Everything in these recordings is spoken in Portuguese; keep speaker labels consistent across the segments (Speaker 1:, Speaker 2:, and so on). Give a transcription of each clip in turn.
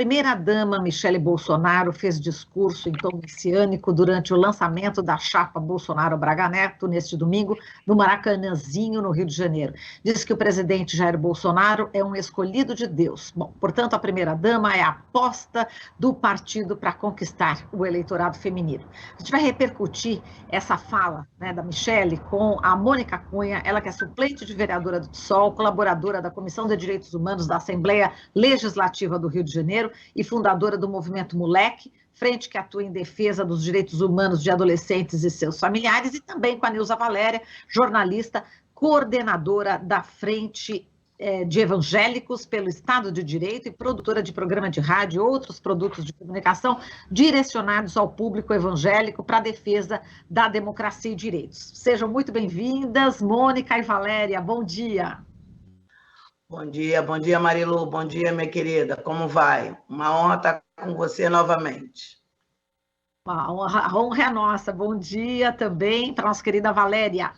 Speaker 1: primeira-dama Michele Bolsonaro fez discurso em tom messiânico durante o lançamento da chapa Bolsonaro-Braga Neto, neste domingo, no Maracanãzinho, no Rio de Janeiro. Diz que o presidente Jair Bolsonaro é um escolhido de Deus. Bom, portanto, a primeira-dama é a aposta do partido para conquistar o eleitorado feminino. A gente vai repercutir essa fala, né, da Michele com a Mônica Cunha, ela que é suplente de vereadora do PSOL, colaboradora da Comissão de Direitos Humanos da Assembleia Legislativa do Rio de Janeiro e fundadora do Movimento Moleque, frente que atua em defesa dos direitos humanos de adolescentes e seus familiares, e também com a Nilza Valéria, jornalista, coordenadora da Frente de Evangélicos pelo Estado de Direito e produtora de programa de rádio e outros produtos de comunicação direcionados ao público evangélico para a defesa da democracia e direitos. Sejam muito bem-vindas, Mônica e Valéria, bom dia.
Speaker 2: Bom dia, Marilu, bom dia, minha querida, como vai? Uma honra estar com você novamente.
Speaker 1: A honra é nossa, bom dia também para a nossa querida Valéria.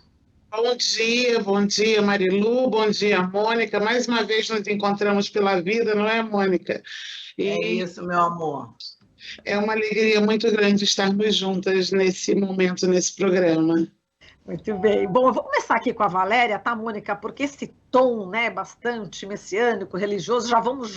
Speaker 3: Bom dia, Marilu, bom dia, Mônica. Mais uma vez nos encontramos pela vida, não é, Mônica?
Speaker 2: É isso, meu amor.
Speaker 3: É uma alegria muito grande estarmos juntas nesse momento, nesse programa.
Speaker 1: Muito bem. Bom, eu vou começar aqui com a Valéria, tá, Mônica? Porque esse tom, né, bastante messiânico, religioso, vamos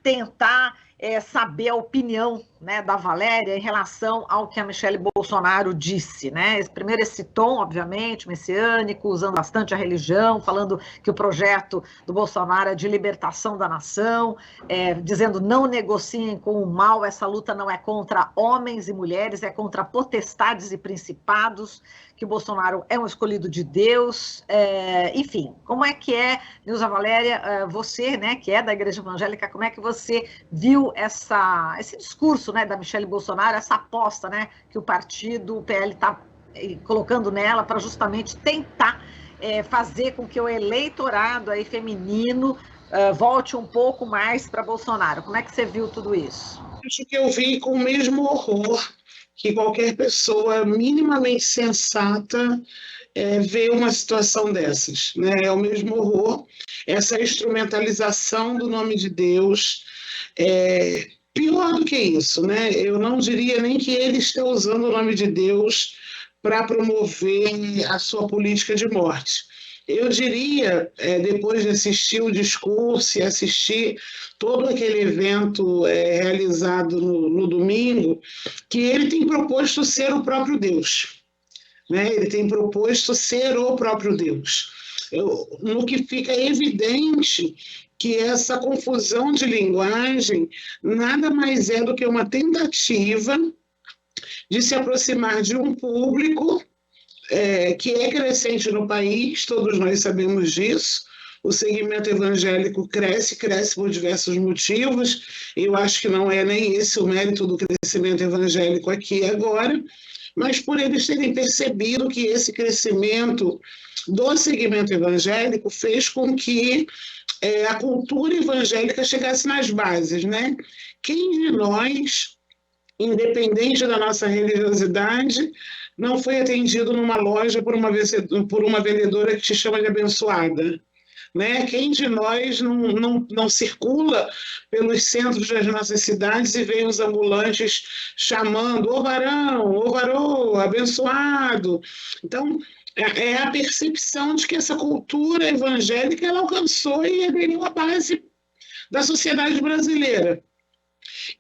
Speaker 1: tentar saber a opinião, né, da Valéria em relação ao que a Michele Bolsonaro disse, né? Primeiro esse tom, obviamente, messiânico, usando bastante a religião, falando que o projeto do Bolsonaro é de libertação da nação, dizendo não negociem com o mal, essa luta não é contra homens e mulheres, é contra potestades e principados, que o Bolsonaro é um escolhido de Deus, enfim, como é que Nilza Valéria, você, né, que é da Igreja Evangélica, como é que você viu esse discurso, né, da Michele Bolsonaro, essa aposta, né, que o partido, o PL, está colocando nela para justamente tentar fazer com que o eleitorado aí feminino volte um pouco mais para Bolsonaro? Como é que você viu tudo isso?
Speaker 3: Acho que eu vi com o mesmo horror que qualquer pessoa minimamente sensata vê uma situação dessas, né? É o mesmo horror, essa instrumentalização do nome de Deus. Pior do que isso, né? Eu não diria nem que ele está usando o nome de Deus para promover a sua política de morte. Eu diria, depois de assistir o discurso e assistir todo aquele evento realizado no domingo, que ele tem proposto ser o próprio Deus, né? Ele tem proposto ser o próprio Deus. No que fica evidente que essa confusão de linguagem nada mais é do que uma tentativa de se aproximar de um público que é crescente no país, todos nós sabemos disso. O segmento evangélico cresce por diversos motivos. Eu acho que não é nem esse o mérito do crescimento evangélico aqui e agora, mas por eles terem percebido que esse crescimento do segmento evangélico fez com que a cultura evangélica chegasse nas bases, né? Quem de nós, independente da nossa religiosidade, não foi atendido numa loja por uma vendedora que te chama de abençoada? Né? Quem de nós não circula pelos centros das nossas cidades e vê os ambulantes chamando ô varão, ô varô, abençoado? Então, é a percepção de que essa cultura evangélica ela alcançou e aderiu à base da sociedade brasileira.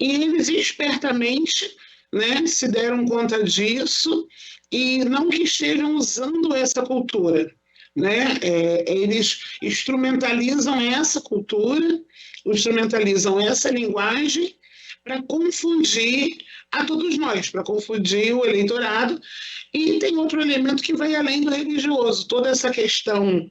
Speaker 3: E eles espertamente, né, se deram conta disso e não que estejam usando essa cultura, né? Eles instrumentalizam essa cultura, instrumentalizam essa linguagem para confundir a todos nós, para confundir o eleitorado. E tem outro elemento que vai além do religioso, toda essa questão,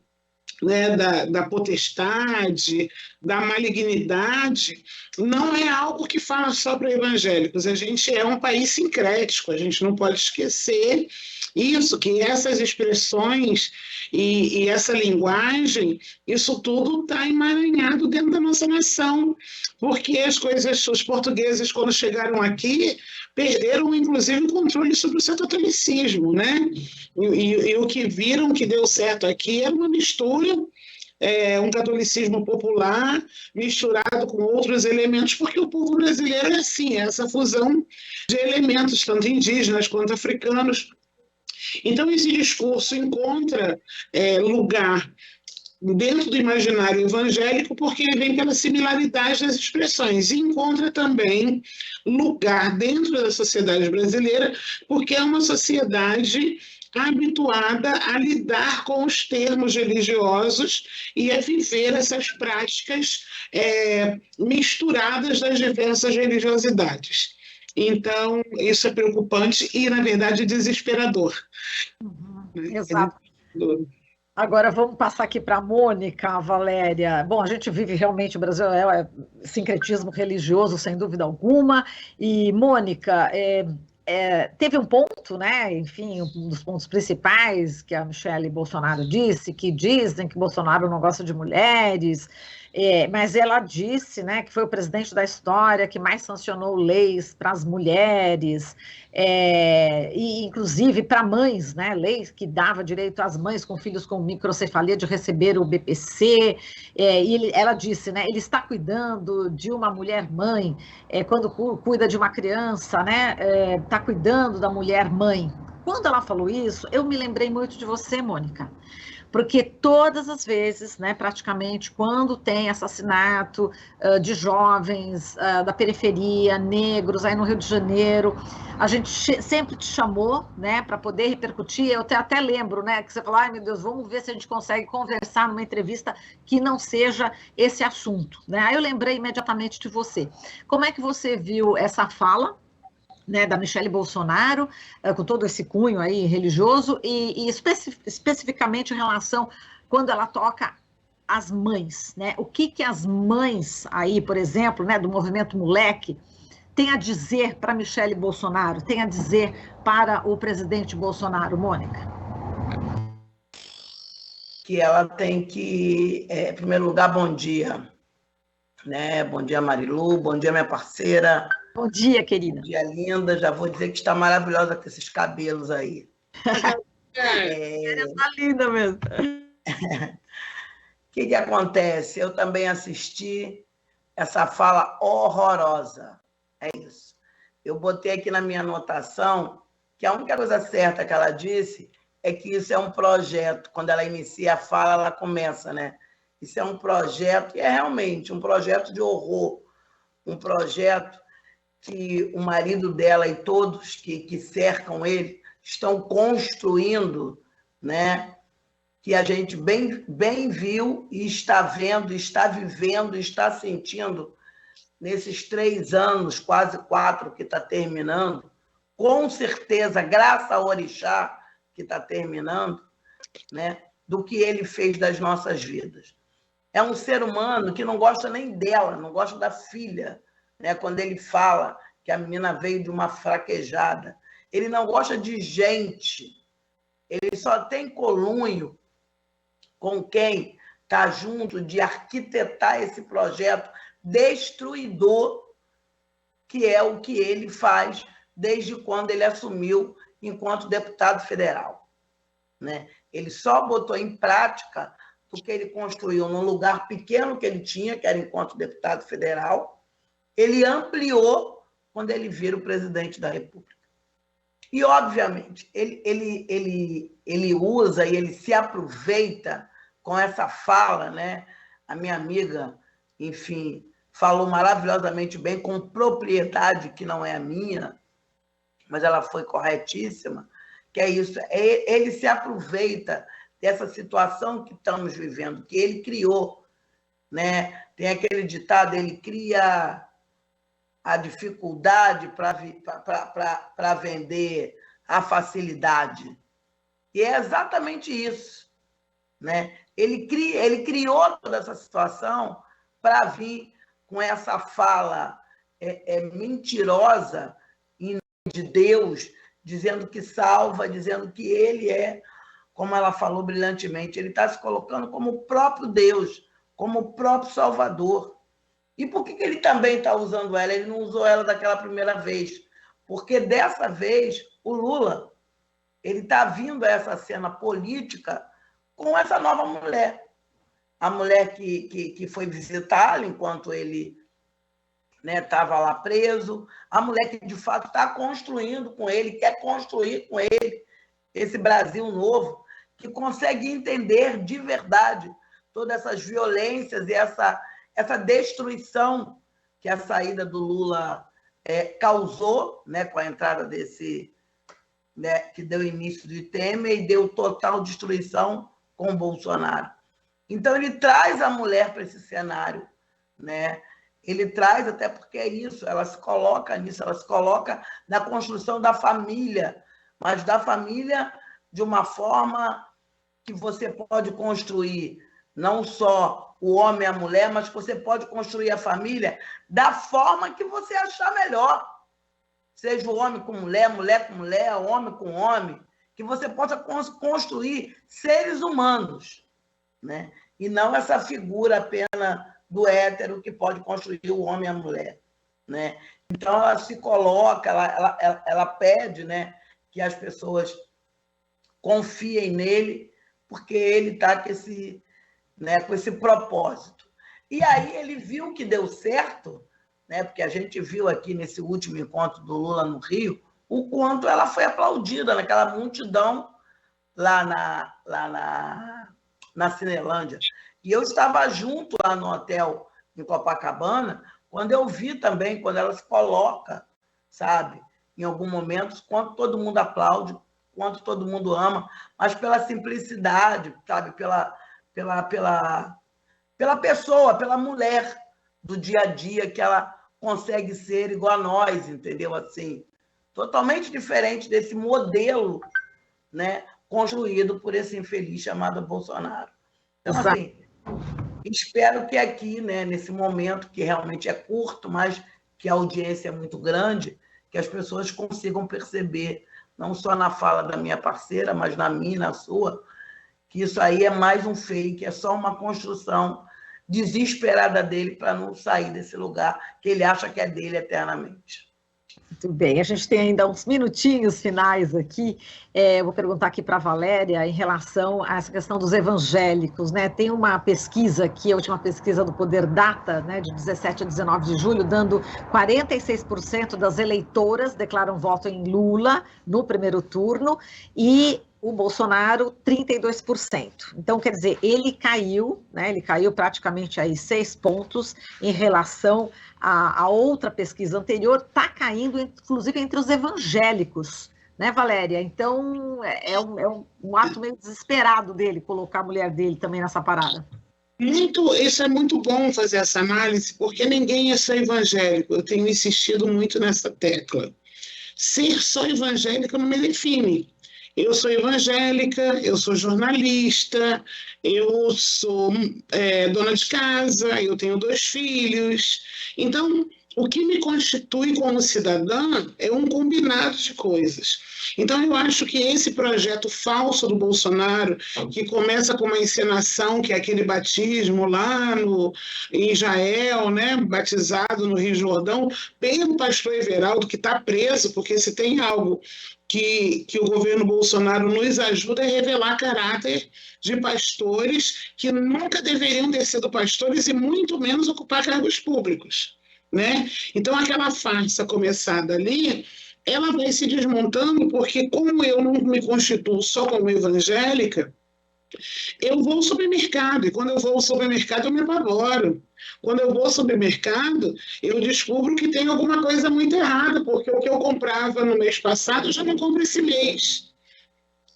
Speaker 3: né, da potestade, da malignidade, não é algo que fala só para evangélicos. A gente é um país sincrético, a gente não pode esquecer isso, que essas expressões e essa linguagem, isso tudo está emaranhado dentro da nossa nação, porque os portugueses, quando chegaram aqui, perderam, inclusive, o controle sobre o seu catolicismo, né? E o que viram que deu certo aqui era uma mistura um catolicismo popular misturado com outros elementos, porque o povo brasileiro é assim, é essa fusão de elementos, tanto indígenas quanto africanos. Então, esse discurso encontra lugar dentro do imaginário evangélico, porque ele vem pela similaridade das expressões, e encontra também lugar dentro da sociedade brasileira, porque é uma sociedade habituada a lidar com os termos religiosos e a viver essas práticas misturadas das diversas religiosidades. Então, isso é preocupante e, na verdade, desesperador.
Speaker 1: Exato. Agora, vamos passar aqui para a Mônica, Valéria. Bom, a gente vive realmente, o Brasil é sincretismo religioso, sem dúvida alguma. E, Mônica, teve um ponto, né? Enfim, um dos pontos principais que a Michelle Bolsonaro disse, que dizem que Bolsonaro não gosta de mulheres, mas ela disse, né, que foi o presidente da história que mais sancionou leis para as mulheres, e inclusive para mães, né, leis que dava direito às mães com filhos com microcefalia de receber o BPC, e ela disse, né, ele está cuidando de uma mulher mãe, quando cuida de uma criança, né, está cuidando da mulher mãe. Quando ela falou isso, eu me lembrei muito de você, Mônica, porque todas as vezes, né, praticamente, quando tem assassinato de jovens da periferia, negros, aí no Rio de Janeiro, a gente sempre te chamou, né, para poder repercutir. Eu até lembro, né, que você falou, ai meu Deus, vamos ver se a gente consegue conversar numa entrevista que não seja esse assunto, né? Aí eu lembrei imediatamente de você. Como é que você viu essa fala, né, da Michelle Bolsonaro, com todo esse cunho aí religioso, e especificamente em relação quando ela toca as mães, né? O que as mães aí, por exemplo, né, do movimento Moleque, tem a dizer para Michelle Bolsonaro, tem a dizer para o presidente Bolsonaro, Mônica?
Speaker 2: Que ela tem que, em primeiro lugar, bom dia, né? Bom dia, Marilu, bom dia, minha parceira.
Speaker 1: Bom dia, querida.
Speaker 2: Bom dia, linda. Já vou dizer que está maravilhosa com esses cabelos aí.
Speaker 1: Está linda mesmo.
Speaker 2: O que acontece? Eu também assisti essa fala horrorosa. É isso. Eu botei aqui na minha anotação que a única coisa certa que ela disse é que isso é um projeto. Quando ela inicia a fala, ela começa, né? Isso é um projeto, e é realmente um projeto de horror, um projeto que o marido dela e todos que cercam ele estão construindo, né? Que a gente bem viu e está vendo, está vivendo, está sentindo nesses 3 anos, quase 4 que está terminando, com certeza, graças ao Orixá que está terminando, né? Do que ele fez das nossas vidas. É um ser humano que não gosta nem dela, não gosta da filha, né? Quando ele fala que a menina veio de uma fraquejada. Ele não gosta de gente. Ele só tem colunho com quem está junto de arquitetar esse projeto destruidor, que é o que ele faz desde quando ele assumiu enquanto deputado federal, né? Ele só botou em prática o que ele construiu num lugar pequeno que ele tinha, que era enquanto deputado federal. Ele ampliou quando ele vira o presidente da República. E, obviamente, ele usa e ele se aproveita com essa fala, né? A minha amiga, enfim, falou maravilhosamente bem, com propriedade que não é a minha, mas ela foi corretíssima, que é isso. Ele se aproveita dessa situação que estamos vivendo, que ele criou, né? Tem aquele ditado, ele cria a dificuldade para vender a facilidade. E é exatamente isso, né? Ele criou toda essa situação para vir com essa fala mentirosa de Deus, dizendo que salva, dizendo que ele é, como ela falou brilhantemente, ele está se colocando como o próprio Deus, como o próprio Salvador. E por que ele também está usando ela? Ele não usou ela daquela primeira vez. Porque dessa vez, o Lula, ele está vindo a essa cena política com essa nova mulher. a mulher que foi visitá-lo enquanto ele estava lá preso, a mulher que de fato está construindo com ele, quer construir com ele esse Brasil novo, que consegue entender de verdade todas essas violências e essa destruição que a saída do Lula causou, com a entrada desse, que deu início de Temer e deu total destruição com o Bolsonaro. Então, ele traz a mulher para esse cenário, Ele traz, até porque é isso, ela se coloca nisso, ela se coloca na construção da família, mas da família de uma forma que você pode construir não só o homem e a mulher, mas que você pode construir a família da forma que você achar melhor. Seja o homem com mulher, mulher com mulher, homem com homem, que você possa construir seres humanos, E não essa figura apenas do hétero que pode construir o homem e a mulher, Então, ela se coloca, ela pede, que as pessoas confiem nele, porque ele está com esse propósito. E aí ele viu que deu certo, porque a gente viu aqui nesse último encontro do Lula no Rio, o quanto ela foi aplaudida naquela multidão lá na Cinelândia. E eu estava junto lá no hotel em Copacabana, quando eu vi também, quando ela se coloca, sabe, em algum momento, quanto todo mundo aplaude, quanto todo mundo ama, mas pela simplicidade, sabe, pela pessoa, pela mulher do dia a dia, que ela consegue ser igual a nós, entendeu? Assim, totalmente diferente desse modelo, construído por esse infeliz chamado Bolsonaro. Então, assim, espero que aqui, nesse momento, que realmente é curto, mas que a audiência é muito grande, que as pessoas consigam perceber, não só na fala da minha parceira, mas na minha e na sua, que isso aí é mais um fake, é só uma construção desesperada dele para não sair desse lugar que ele acha que é dele eternamente.
Speaker 1: Muito bem, a gente tem ainda uns minutinhos finais aqui. Eu vou perguntar aqui para a Valéria em relação a essa questão dos evangélicos, Tem uma pesquisa aqui, a última pesquisa do Poder Data, de 17 a 19 de julho, dando 46% das eleitoras declaram voto em Lula no primeiro turno e o Bolsonaro 32%. Então, quer dizer, ele caiu, Ele caiu praticamente aí 6 pontos em relação a outra pesquisa anterior, está caindo, inclusive, entre os evangélicos, Valéria? Então, é um ato meio desesperado dele, colocar a mulher dele também nessa parada.
Speaker 3: Isso é muito bom fazer essa análise, porque ninguém é só evangélico. Eu tenho insistido muito nessa tecla. Ser só evangélica não me define. Eu sou evangélica, eu sou jornalista, eu sou dona de casa, eu tenho 2 filhos. Então, o que me constitui como cidadã é um combinado de coisas. Então, eu acho que esse projeto falso do Bolsonaro, que começa com uma encenação, que é aquele batismo lá em Israel, batizado no Rio Jordão, pelo pastor Everaldo, que está preso, porque se tem algo que o governo Bolsonaro nos ajuda a revelar caráter de pastores que nunca deveriam ter sido pastores e muito menos ocupar cargos públicos, Então, aquela farsa começada ali, ela vai se desmontando, porque como eu não me constituo só como evangélica, eu vou ao supermercado, e quando eu vou ao supermercado eu me apavoro. Quando eu vou ao supermercado, eu descubro que tem alguma coisa muito errada, porque o que eu comprava no mês passado eu já não compro esse mês.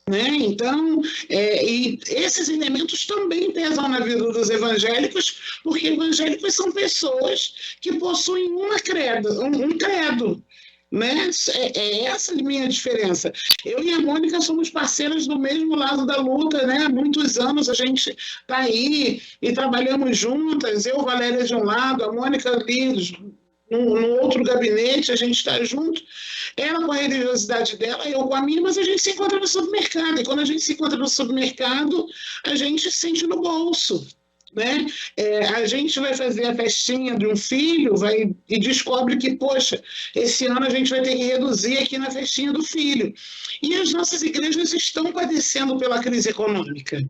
Speaker 3: Então, e esses elementos também pesam na vida dos evangélicos, porque evangélicos são pessoas que possuem um credo. É essa a minha diferença. Eu e a Mônica somos parceiras do mesmo lado da luta, Há muitos anos a gente está aí e trabalhamos juntas, eu, Valéria, de um lado, a Mônica ali no outro gabinete, a gente está junto, ela com a religiosidade dela, eu com a minha, mas a gente se encontra no supermercado, e quando a gente se encontra no supermercado, a gente sente no bolso. A gente vai fazer a festinha de um filho e descobre que, poxa, esse ano a gente vai ter que reduzir aqui na festinha do filho. E as nossas igrejas estão padecendo pela crise econômica.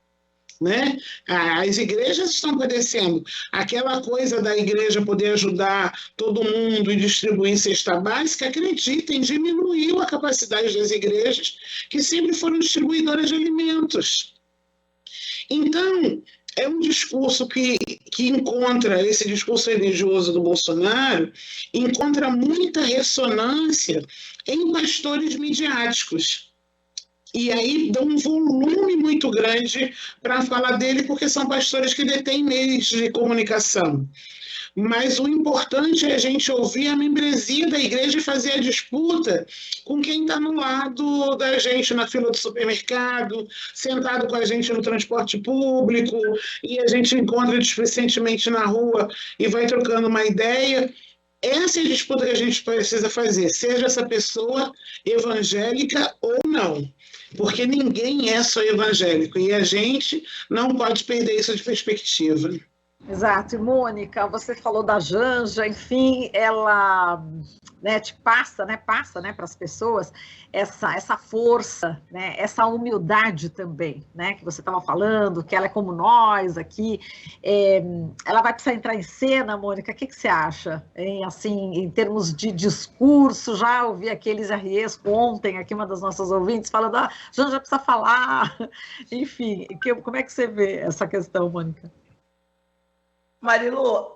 Speaker 3: né? As igrejas estão padecendo. Aquela coisa da igreja poder ajudar todo mundo e distribuir cesta básica, acreditem, diminuiu a capacidade das igrejas, que sempre foram distribuidoras de alimentos. Então, é um discurso que encontra, esse discurso religioso do Bolsonaro, encontra muita ressonância em pastores midiáticos. E aí dá um volume muito grande para falar dele, porque são pastores que detêm meios de comunicação. Mas o importante é a gente ouvir a membresia da igreja e fazer a disputa com quem está no lado da gente na fila do supermercado, sentado com a gente no transporte público, e a gente encontra displicentemente na rua e vai trocando uma ideia. Essa é a disputa que a gente precisa fazer, seja essa pessoa evangélica ou não, porque ninguém é só evangélico, e a gente não pode perder isso de perspectiva.
Speaker 1: Exato. E, Mônica, você falou da Janja, enfim, ela, né, passa para as pessoas essa força, né, essa humildade também, né, que você estava falando, que ela é como nós aqui. Ela vai precisar entrar em cena, Mônica, o que você acha? Assim, em termos de discurso, já ouvi aqueles Riesco ontem, aqui uma das nossas ouvintes, falando, Janja precisa falar, enfim, como é que você vê essa questão, Mônica?
Speaker 2: Marilu,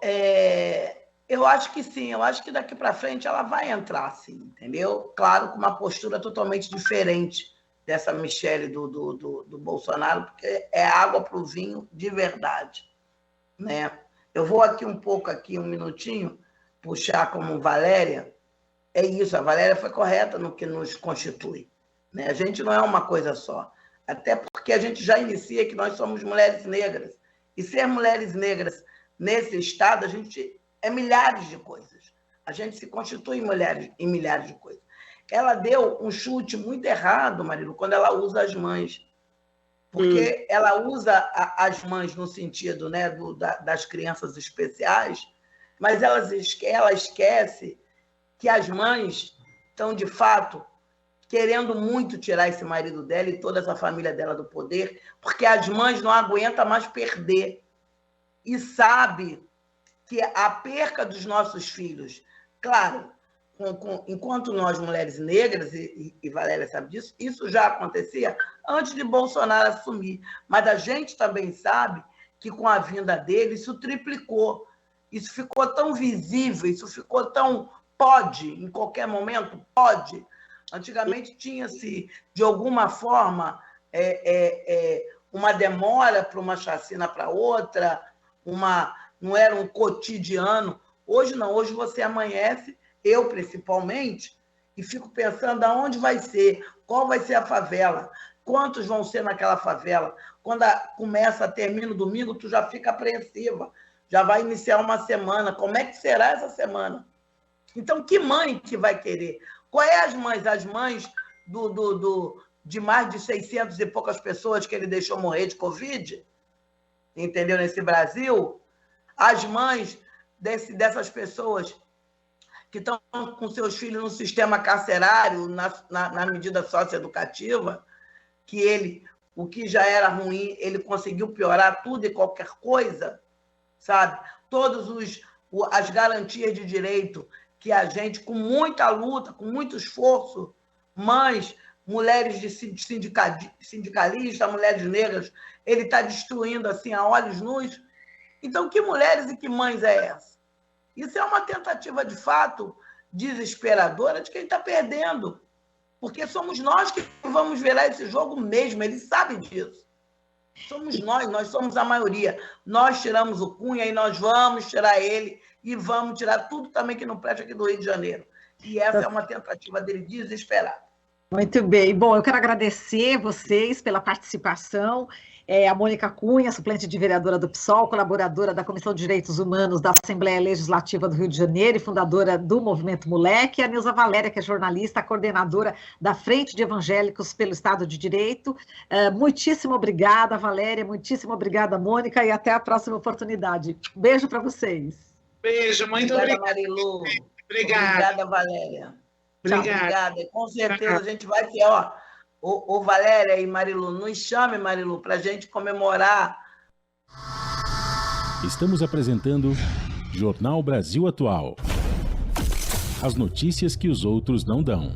Speaker 2: eu acho que sim, eu acho que daqui para frente ela vai entrar, sim, entendeu? Claro, com uma postura totalmente diferente dessa Michelle do Bolsonaro, porque é água para o vinho de verdade, né? Eu vou aqui um minutinho, puxar como Valéria. É isso, a Valéria foi correta no que nos constitui, né? A gente não é uma coisa só, até porque a gente já inicia que nós somos mulheres negras, e ser mulheres negras nesse estado, a gente é milhares de coisas. A gente se constitui em milhares de coisas. Ela deu um chute muito errado, Marilu, quando ela usa as mães. Porque ela usa as mães no sentido, né, das crianças especiais, mas ela esquece que as mães estão, de fato, querendo muito tirar esse marido dela e toda essa família dela do poder, porque as mães não aguentam mais perder. E sabe que a perca dos nossos filhos, claro, enquanto nós, mulheres negras, e Valéria sabe disso, isso já acontecia antes de Bolsonaro assumir. Mas a gente também sabe que com a vinda dele, isso triplicou. Isso ficou tão visível, isso ficou tão... Pode, em qualquer momento, pode. Antigamente tinha-se, de alguma forma, uma demora para uma chacina para outra, não era um cotidiano. Hoje não, hoje você amanhece, eu principalmente, e fico pensando aonde vai ser, qual vai ser a favela, quantos vão ser naquela favela. Quando termina o domingo, tu já fica apreensiva, já vai iniciar uma semana, como é que será essa semana? Então, que mãe que vai querer? Qual é as mães? As mães de mais de 600 e poucas pessoas que ele deixou morrer de Covid? Entendeu? Nesse Brasil, as mães dessas pessoas que estão com seus filhos no sistema carcerário, na medida socioeducativa, que o que já era ruim, ele conseguiu piorar tudo e qualquer coisa, sabe? Todas as garantias de direito que a gente, com muita luta, com muito esforço, mães, mulheres de sindicalistas, mulheres negras, ele está destruindo assim a olhos nus. Então, que mulheres e que mães é essa? Isso é uma tentativa, de fato, desesperadora de quem está perdendo, porque somos nós que vamos virar esse jogo mesmo, ele sabe disso. Somos nós somos a maioria. Nós tiramos o Cunha e nós vamos tirar ele e vamos tirar tudo também que não presta aqui do Rio de Janeiro. E essa é uma tentativa dele desesperada.
Speaker 1: Muito bem. Bom, eu quero agradecer vocês pela participação. A Mônica Cunha, suplente de vereadora do PSOL, colaboradora da Comissão de Direitos Humanos da Assembleia Legislativa do Rio de Janeiro e fundadora do Movimento Moleque, e a Nilza Valéria, que é jornalista, coordenadora da Frente de Evangélicos pelo Estado de Direito. Muitíssimo obrigada, Valéria, muitíssimo obrigada, Mônica, e até a próxima oportunidade. Beijo para vocês.
Speaker 3: Beijo, muito obrigada,
Speaker 2: Marilu.
Speaker 3: Obrigada.
Speaker 2: Obrigada, Valéria.
Speaker 3: Obrigada.
Speaker 2: E com certeza a gente vai ter, Ô Valéria e Marilu, nos chame, Marilu, para a gente comemorar.
Speaker 4: Estamos apresentando Jornal Brasil Atual. As notícias que os outros não dão.